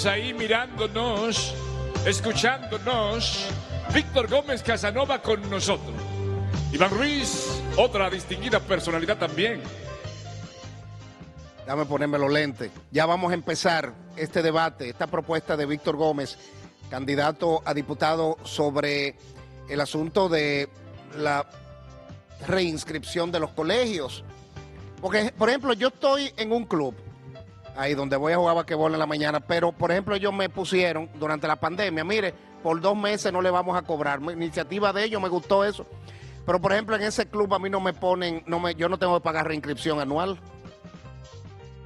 ahí mirándonos, escuchándonos. Víctor Gómez Casanova con nosotros. Iván Ruiz, otra distinguida personalidad también. Déjame ponerme los lentes. Ya vamos a empezar este debate, esta propuesta de Víctor Gómez, candidato a diputado, sobre el asunto de la reinscripción de los colegios. Porque, por ejemplo, yo estoy en un club, ahí donde voy a jugar basquetbol en la mañana, pero, por ejemplo, ellos me pusieron durante la pandemia, mire, por 2 meses no le vamos a cobrar. Iniciativa de ellos, me gustó eso. Pero, por ejemplo, en ese club a mí no me ponen, yo no tengo que pagar reinscripción anual.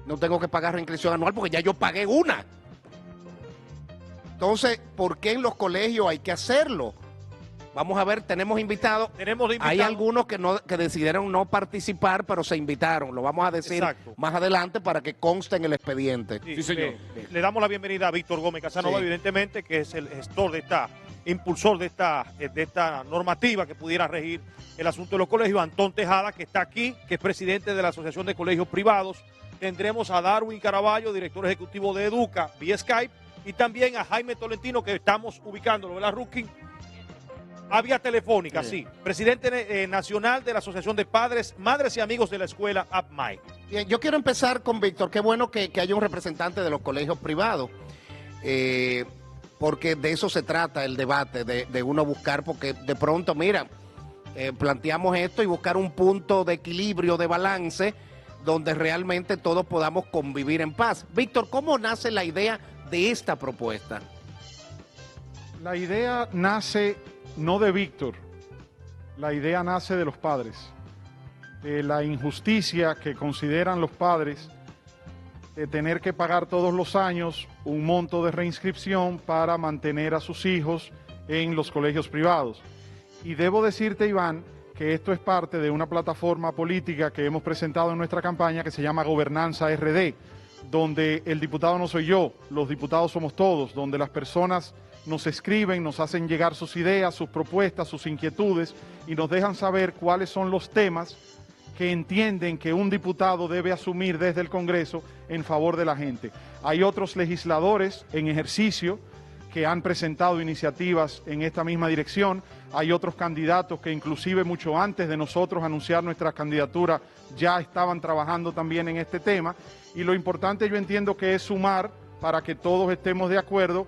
No tengo que pagar reinscripción anual porque ya yo pagué una. Entonces, ¿por qué en los colegios hay que hacerlo? Vamos a ver, tenemos invitados. Hay algunos que decidieron no participar, pero se invitaron. Lo vamos a decir más adelante para que conste en el expediente. Sí, señor. Le damos la bienvenida a Víctor Gómez Casanova, evidentemente, que es el gestor de impulsor de esta normativa que pudiera regir el asunto de los colegios. Antón Tejada, que está aquí, que es presidente de la Asociación de Colegios Privados. Tendremos a Darwin Caraballo, director ejecutivo de Educa, vía Skype, y también a Jaime Tolentino, que estamos ubicándolo, ¿verdad, Rukin? A vía telefónica, sí. Presidente nacional de la Asociación de Padres, Madres y Amigos de la Escuela APMAE. Bien, yo quiero empezar con Víctor. Qué bueno que haya un representante de los colegios privados, porque de eso se trata el debate, de uno buscar, porque de pronto, mira, planteamos esto y buscar un punto de equilibrio, de balance, donde realmente todos podamos convivir en paz. Víctor, ¿cómo nace la idea de esta propuesta? La idea nace no de Víctor, la idea nace de los padres, de la injusticia que consideran los padres de tener que pagar todos los años un monto de reinscripción para mantener a sus hijos en los colegios privados. Y debo decirte, Iván, que esto es parte de una plataforma política que hemos presentado en nuestra campaña que se llama Gobernanza RD, donde el diputado no soy yo, los diputados somos todos, donde las personas nos escriben, nos hacen llegar sus ideas, sus propuestas, sus inquietudes y nos dejan saber cuáles son los temas que entienden que un diputado debe asumir desde el Congreso en favor de la gente. Hay otros legisladores en ejercicio que han presentado iniciativas en esta misma dirección. Hay otros candidatos que inclusive mucho antes de nosotros anunciar nuestra candidatura ya estaban trabajando también en este tema. Y lo importante, yo entiendo, que es sumar para que todos estemos de acuerdo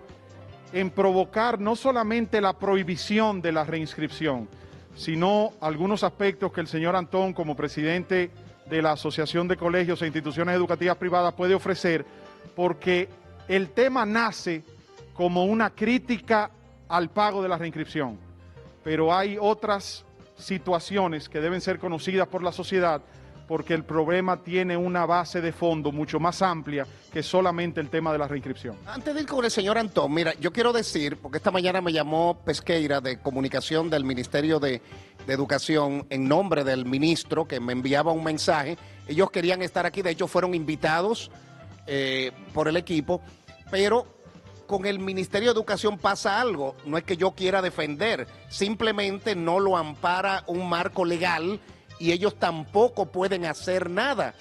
en provocar no solamente la prohibición de la reinscripción, sino algunos aspectos que el señor Antón, como presidente de la Asociación de Colegios e Instituciones Educativas Privadas, puede ofrecer, porque el tema nace como una crítica al pago de la reinscripción, pero hay otras situaciones que deben ser conocidas por la sociedad, porque el problema tiene una base de fondo mucho más amplia que solamente el tema de la reinscripción. Antes de ir con el señor Antón, mira, yo quiero decir, porque esta mañana me llamó Pesqueira de Comunicación del Ministerio de Educación en nombre del ministro, que me enviaba un mensaje. Ellos querían estar aquí, de hecho fueron invitados por el equipo, pero con el Ministerio de Educación pasa algo. No es que yo quiera defender, simplemente no lo ampara un marco legal y ellos tampoco pueden hacer nada.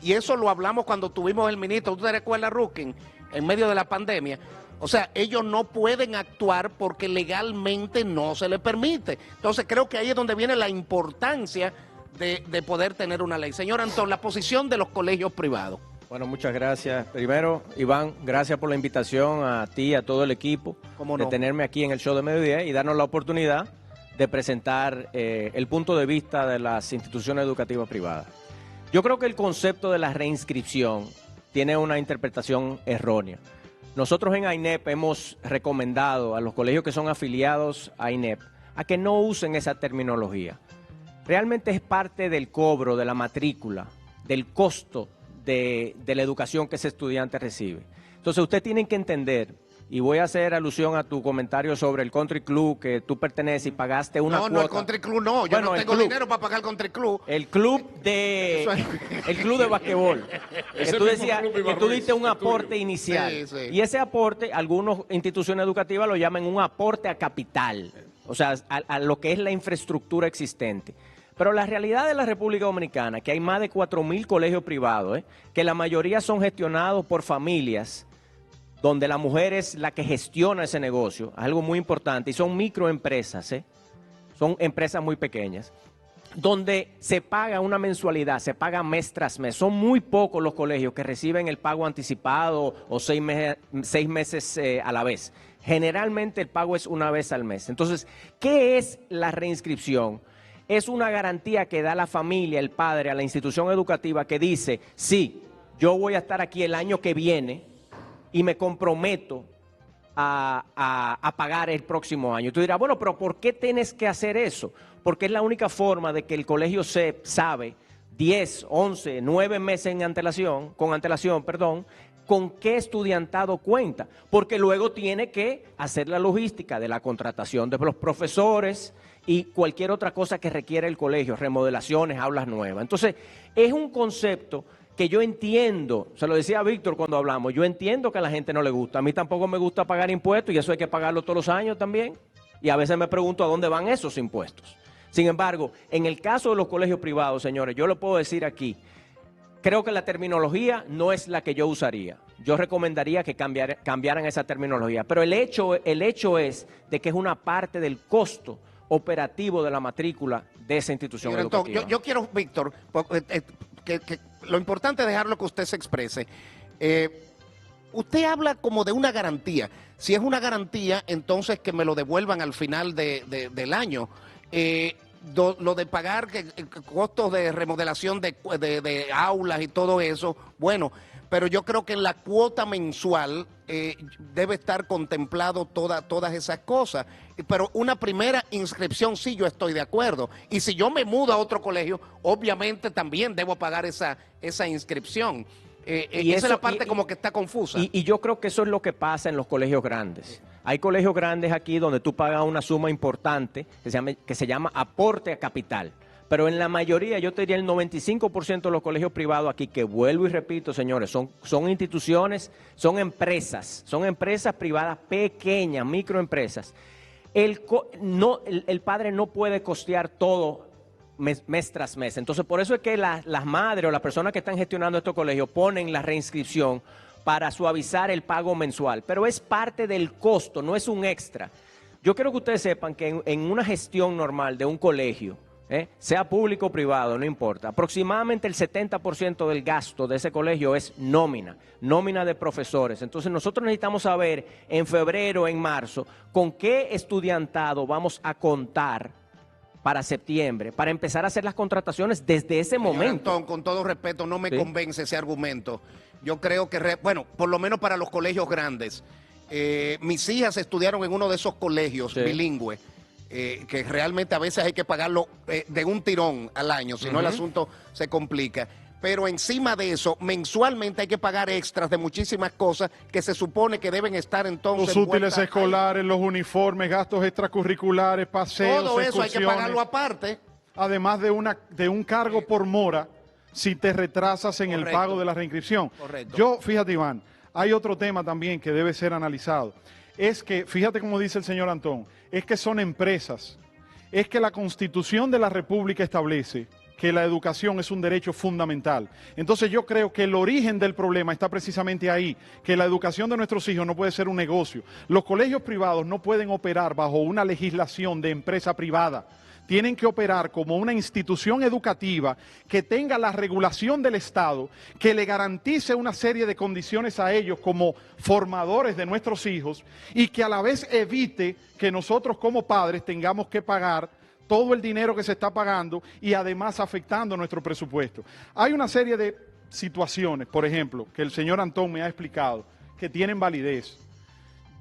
Y eso lo hablamos cuando tuvimos el ministro, ¿tú te recuerdas, Rukin? En medio de la pandemia. O sea, ellos no pueden actuar porque legalmente no se les permite. Entonces creo que ahí es donde viene la importancia de poder tener una ley. Señor Antón, la posición de los colegios privados. Bueno, muchas gracias. Primero, Iván, gracias por la invitación a ti, a todo el equipo, de tenerme aquí en el show de mediodía y darnos la oportunidad de presentar el punto de vista de las instituciones educativas privadas. Yo creo que el concepto de la reinscripción tiene una interpretación errónea. Nosotros en AINEP hemos recomendado a los colegios que son afiliados a AINEP a que no usen esa terminología. Realmente es parte del cobro de la matrícula, del costo de la educación que ese estudiante recibe. Entonces ustedes tienen que entender, y voy a hacer alusión a tu comentario sobre el country club que tú perteneces y pagaste una cuota. No, el country club no, yo no tengo dinero para pagar el country club. El club de basquetbol. Que tú decías, que tú diste un aporte inicial. Sí, sí. Y ese aporte, algunas instituciones educativas lo llaman un aporte a capital, o sea, a lo que es la infraestructura existente. Pero la realidad de la República Dominicana, que hay más de 4.000 colegios privados, que la mayoría son gestionados por familias donde la mujer es la que gestiona ese negocio, algo muy importante, y son microempresas, son empresas muy pequeñas, donde se paga una mensualidad, se paga mes tras mes. Son muy pocos los colegios que reciben el pago anticipado o 6 meses a la vez. Generalmente el pago es una vez al mes. Entonces, ¿qué es la reinscripción? Es una garantía que da la familia, el padre, a la institución educativa que dice, sí, yo voy a estar aquí el año que viene y me comprometo a pagar el próximo año. Tú dirás, bueno, pero ¿por qué tienes que hacer eso? Porque es la única forma de que el colegio sabe 10, 11, 9 meses con antelación, con qué estudiantado cuenta. Porque luego tiene que hacer la logística de la contratación de los profesores y cualquier otra cosa que requiera el colegio, remodelaciones, aulas nuevas. Entonces, es un concepto que yo entiendo, se lo decía a Víctor cuando hablamos, yo entiendo que a la gente no le gusta. A mí tampoco me gusta pagar impuestos y eso hay que pagarlo todos los años también. Y a veces me pregunto a dónde van esos impuestos. Sin embargo, en el caso de los colegios privados, señores, yo lo puedo decir aquí, creo que la terminología no es la que yo usaría. Yo recomendaría que cambiaran esa terminología. Pero el hecho es de que es una parte del costo operativo de la matrícula de esa institución educativa. Yo quiero, Víctor, que lo importante es dejarlo que usted se exprese. Usted habla como de una garantía. Si es una garantía, entonces que me lo devuelvan al final del año. Lo de pagar costos de remodelación de aulas y todo eso, bueno, pero yo creo que en la cuota mensual debe estar contemplado todas esas cosas. Pero una primera inscripción sí, yo estoy de acuerdo. Y si yo me mudo a otro colegio, obviamente también debo pagar esa inscripción. Y esa es la parte como que está confusa. Y yo creo que eso es lo que pasa en los colegios grandes. Hay colegios grandes aquí donde tú pagas una suma importante que se llama aporte a capital. Pero en la mayoría, yo te diría el 95% de los colegios privados aquí, que vuelvo y repito, señores, son instituciones, son empresas privadas pequeñas, microempresas. El padre no puede costear todo mes tras mes. Entonces, por eso es que las madres o las personas que están gestionando estos colegios ponen la reinscripción para suavizar el pago mensual. Pero es parte del costo, no es un extra. Yo quiero que ustedes sepan que en una gestión normal de un colegio, sea público o privado, no importa, aproximadamente el 70% del gasto de ese colegio es nómina de profesores. Entonces nosotros necesitamos saber en febrero, en marzo, con qué estudiantado vamos a contar para septiembre, para empezar a hacer las contrataciones desde ese momento. Antón, con todo respeto, no me convence ese argumento. Yo creo que, bueno, por lo menos para los colegios grandes. Mis hijas estudiaron en uno de esos colegios bilingües, que realmente a veces hay que pagarlo de un tirón al año, si no el asunto se complica. Pero encima de eso, mensualmente hay que pagar extras de muchísimas cosas que se supone que deben estar entonces... Los útiles escolares, los uniformes, gastos extracurriculares, paseos, todo eso hay que pagarlo aparte. Además de un cargo por mora si te retrasas en el pago de la reinscripción. Correcto. Yo, fíjate, Iván, hay otro tema también que debe ser analizado. Es que, fíjate como dice el señor Antón, es que son empresas. Es que la Constitución de la República establece que la educación es un derecho fundamental. Entonces yo creo que el origen del problema está precisamente ahí, que la educación de nuestros hijos no puede ser un negocio. Los colegios privados no pueden operar bajo una legislación de empresa privada. Tienen que operar como una institución educativa que tenga la regulación del Estado, que le garantice una serie de condiciones a ellos como formadores de nuestros hijos y que a la vez evite que nosotros como padres tengamos que pagar todo el dinero que se está pagando y además afectando nuestro presupuesto. Hay una serie de situaciones, por ejemplo, que el señor Antón me ha explicado, que tienen validez,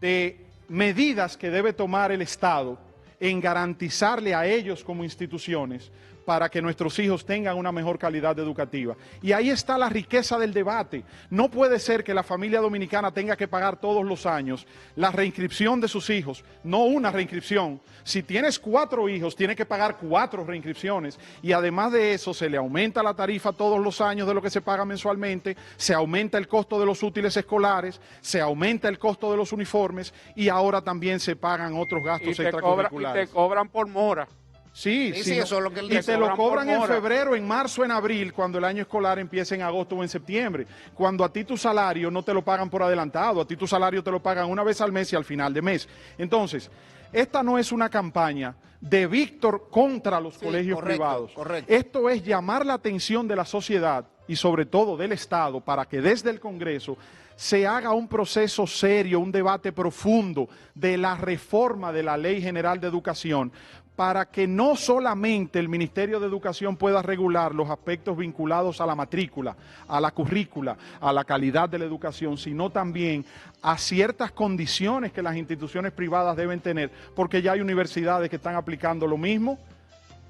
de medidas que debe tomar el Estado en garantizarle a ellos como instituciones para que nuestros hijos tengan una mejor calidad educativa. Y ahí está la riqueza del debate. No puede ser que la familia dominicana tenga que pagar todos los años la reinscripción de sus hijos, no una reinscripción. Si tienes 4 hijos, tienes que pagar 4 reinscripciones y además de eso se le aumenta la tarifa todos los años de lo que se paga mensualmente, se aumenta el costo de los útiles escolares, se aumenta el costo de los uniformes y ahora también se pagan otros gastos extracurriculares. Y te cobran por mora. Sí, Sí, sí, sí, no. eso es lo que él Y dice. te lo cobran en hora. febrero, en marzo, en abril, cuando el año escolar empieza en agosto o en septiembre. Cuando a ti tu salario no te lo pagan por adelantado, a ti tu salario te lo pagan una vez al mes y al final de mes. Entonces, esta no es una campaña de Víctor contra los colegios correcto, privados. correcto. Esto es llamar la atención de la sociedad y sobre todo del Estado para que desde el Congreso se haga un proceso serio, un debate profundo de la reforma de la Ley General de Educación, para que no solamente el Ministerio de Educación pueda regular los aspectos vinculados a la matrícula, a la currícula, a la calidad de la educación, sino también a ciertas condiciones que las instituciones privadas deben tener, porque ya hay universidades que están aplicando lo mismo.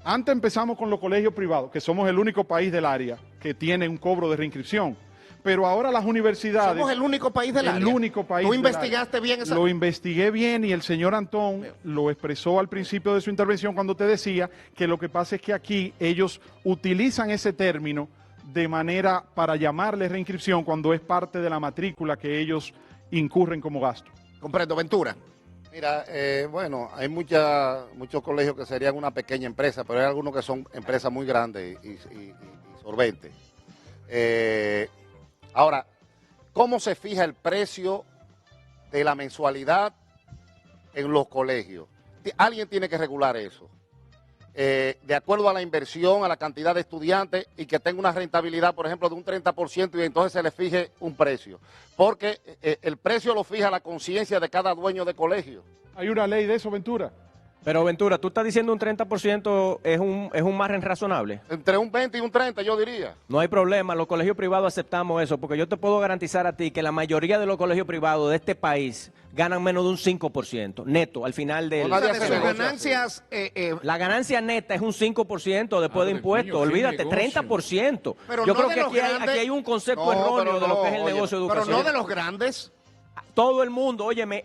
Antes empezamos con los colegios privados, que somos el único país del área que tiene un cobro de reinscripción. Pero ahora las universidades... Somos el único país del área. El único país ¿Tú del investigaste área. bien esa? Lo investigué bien y el señor Antón lo expresó al principio de su intervención cuando te decía que lo que pasa es que aquí ellos utilizan ese término de manera para llamarle reinscripción cuando es parte de la matrícula que ellos incurren como gasto. Comprendo, Ventura. Mira, bueno, hay muchos colegios que serían una pequeña empresa, pero hay algunos que son empresas muy grandes y solventes. Ahora, ¿cómo se fija el precio de la mensualidad en los colegios? Alguien tiene que regular eso. De acuerdo a la inversión, a la cantidad de estudiantes y que tenga una rentabilidad, por ejemplo, de un 30% y entonces se le fije un precio. Porque el precio lo fija la conciencia de cada dueño de colegio. ¿Hay una ley de eso, Ventura? Pero Ventura, tú estás diciendo un 30% es un margen razonable. Entre un 20 y un 30, yo diría. No hay problema, los colegios privados aceptamos eso, porque yo te puedo garantizar a ti que la mayoría de los colegios privados de este país ganan menos de un 5% neto al final del... Nadie De hace sus negocio ganancias, La ganancia neta es un 5% después de Madre impuestos, mío, qué olvídate, negocio. 30%. Pero yo no creo de que los aquí grandes. hay un concepto No, erróneo pero de lo que es no, el oye, negocio de pero educación. no de los grandes. Todo el mundo, óyeme,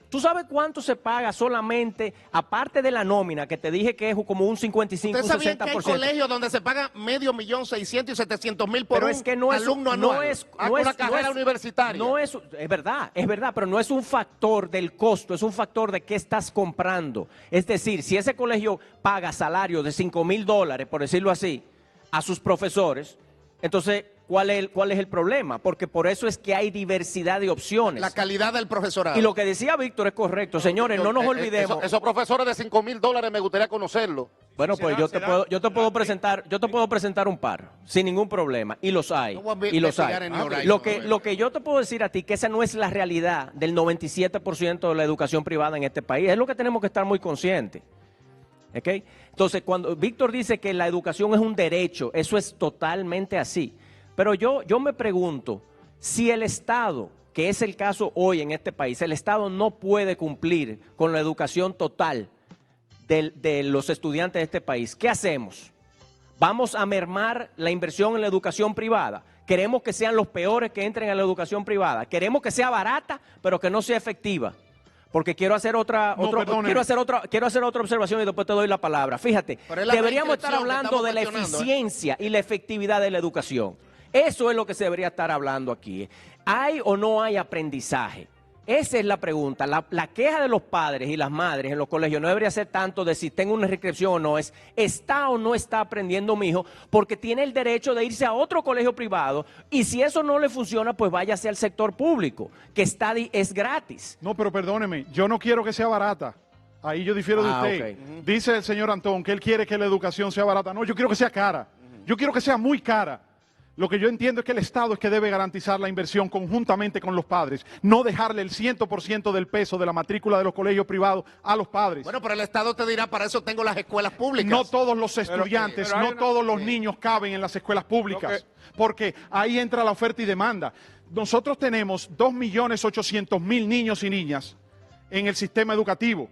¿tú sabes cuánto se paga solamente, aparte de la nómina, que te dije que es como un 55, ¿Usted un sabía que hay 60%? colegios donde se paga $500,600 y 700,000 por Pero un es que no es, alumno anual? no es, Ah, no con es, una carrera no es- universitaria. No es verdad, pero no es un factor del costo, es un factor de qué estás comprando. Es decir, si ese colegio paga salario de $5,000, por decirlo así, a sus profesores, entonces, ¿cuál es el problema? Porque por eso es que hay diversidad de opciones. La calidad del profesorado. Y lo que decía Víctor es correcto. Señores, no nos olvidemos. Esos profesores de $5,000 me gustaría conocerlos. Bueno, pues yo te puedo presentar. presentar un par, sin ningún problema, y los hay, Yo voy a y los hay. investigar en New Horizons, Lo que yo te puedo decir a ti, que esa no es la realidad del 97% de la educación privada en este país, es lo que tenemos que estar muy conscientes. ¿Ok? Entonces, cuando Víctor dice que la educación es un derecho, eso es totalmente así. Pero yo me pregunto, si el Estado, que es el caso hoy en este país, el Estado no puede cumplir con la educación total de los estudiantes de este país, ¿qué hacemos? ¿Vamos a mermar la inversión en la educación privada? ¿Queremos que sean los peores que entren a la educación privada? ¿Queremos que sea barata, pero que no sea efectiva? Porque quiero hacer otra observación y después te doy la palabra. Fíjate, Pero es la deberíamos estar reinscripción que hablando de la estamos cuestionando, eficiencia y la efectividad de la educación. Eso es lo que se debería estar hablando aquí. ¿Hay o no hay aprendizaje? Esa es la pregunta. La queja de los padres y las madres en los colegios no debería ser tanto de si tengo una reinscripción o no, es ¿está o no está aprendiendo mi hijo? Porque tiene el derecho de irse a otro colegio privado y si eso no le funciona, pues váyase al sector público, que es gratis. No, pero perdóneme, yo no quiero que sea barata. Ahí yo difiero de usted. Ok. Dice el señor Antón que él quiere que la educación sea barata. No, yo quiero que sea cara. Yo quiero que sea muy cara. Lo que yo entiendo es que el Estado es que debe garantizar la inversión conjuntamente con los padres, no dejarle el 100% del peso de la matrícula de los colegios privados a los padres. Bueno, pero el Estado te dirá, para eso tengo las escuelas públicas. No todos los estudiantes, pero hay no todos los niños caben en las escuelas públicas, porque ahí entra la oferta y demanda. Nosotros tenemos 2.800.000 niños y niñas en el sistema educativo.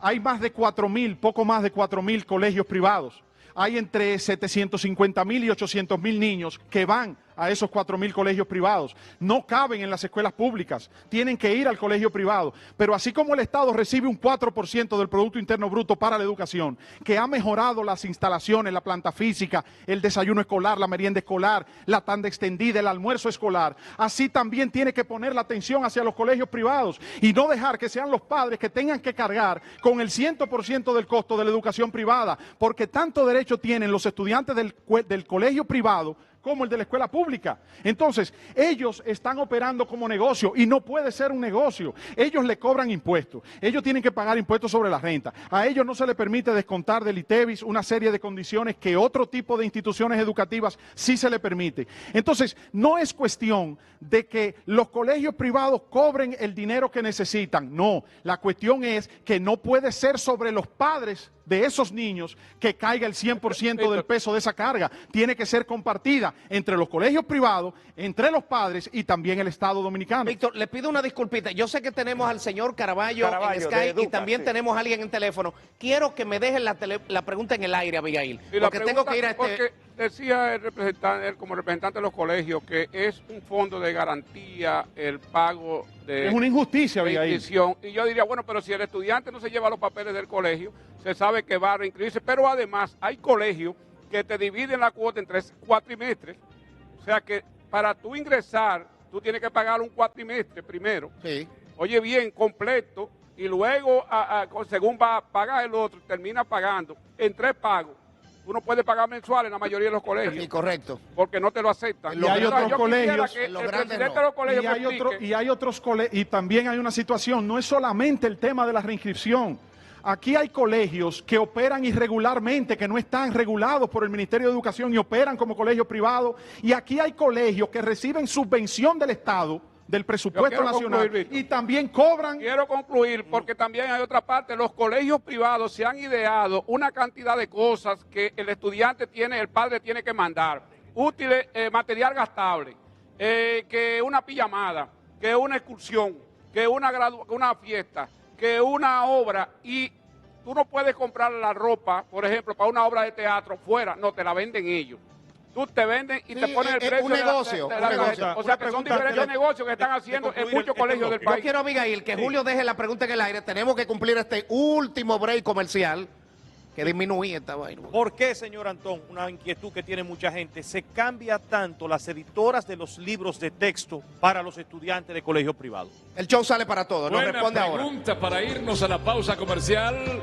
Hay más de 4.000, poco más de 4.000 colegios privados. Hay entre 750.000 y 800.000 niños que van a esos 4.000 colegios privados. No caben en las escuelas públicas, tienen que ir al colegio privado. Pero así como el Estado recibe un 4% del Producto Interno Bruto para la educación, que ha mejorado las instalaciones, la planta física, el desayuno escolar, la merienda escolar, la tanda extendida, el almuerzo escolar, así también tiene que poner la atención hacia los colegios privados y no dejar que sean los padres que tengan que cargar con el 100% del costo de la educación privada, porque tanto derecho tienen los estudiantes del colegio privado como el de la escuela pública. Entonces, ellos están operando como negocio y no puede ser un negocio. Ellos le cobran impuestos, ellos tienen que pagar impuestos sobre la renta. A ellos no se les permite descontar del ITEVIS una serie de condiciones que otro tipo de instituciones educativas sí se le permite. Entonces, no es cuestión de que los colegios privados cobren el dinero que necesitan. No, la cuestión es que no puede ser sobre los padres de esos niños que caiga el 100% del peso de esa carga. Tiene que ser compartida entre los colegios privados, entre los padres y también el Estado dominicano. Víctor, le pido una disculpita. Yo sé que tenemos al señor Caraballo en Skype y también tenemos a alguien en teléfono. Quiero que me dejen la pregunta en el aire, Abigail. Porque tengo que ir a Porque decía el representante, él como representante de los colegios, que es un fondo de garantía el pago de... Es una injusticia, de Abigail. inscripción. Y yo diría, bueno, pero si el estudiante no se lleva los papeles del colegio, se sabe que va a reinscribirse. Pero además hay colegios que te dividen la cuota en 3 cuatrimestres. O sea que para tú ingresar, tú tienes que pagar un cuatrimestre primero. Sí. Oye bien, completo. Y luego, según va a pagar el otro, termina pagando en 3 pagos. Tú no puedes pagar mensuales en la mayoría de los colegios. Sí, correcto. Porque no te lo aceptan. Y hay otros colegios, y también hay una situación, no es solamente el tema de la reinscripción. Aquí hay colegios que operan irregularmente, que no están regulados por el Ministerio de Educación y operan como colegios privados. Y aquí hay colegios que reciben subvención del Estado, del presupuesto nacional, y también cobran. Quiero concluir porque también hay otra parte. Los colegios privados se han ideado una cantidad de cosas que el estudiante tiene, el padre tiene que mandar. Útiles, material gastable, que una pijamada, que una excursión, que una fiesta, que una obra, y tú no puedes comprar la ropa, por ejemplo, para una obra de teatro fuera, no, te la venden ellos. Tú te venden y te ponen el precio un negocio, de la tarjeta. O sea que son diferentes negocios que están haciendo en muchos colegios del país. Yo quiero, Abigail, que Julio deje la pregunta en el aire. Tenemos que cumplir este último break comercial que disminuye esta vaina. ¿Por qué, señor Antón, una inquietud que tiene mucha gente, se cambia tanto las editoras de los libros de texto para los estudiantes de colegios privados? El show sale para todos. Nos Buena responde ahora. pregunta para irnos a la pausa comercial.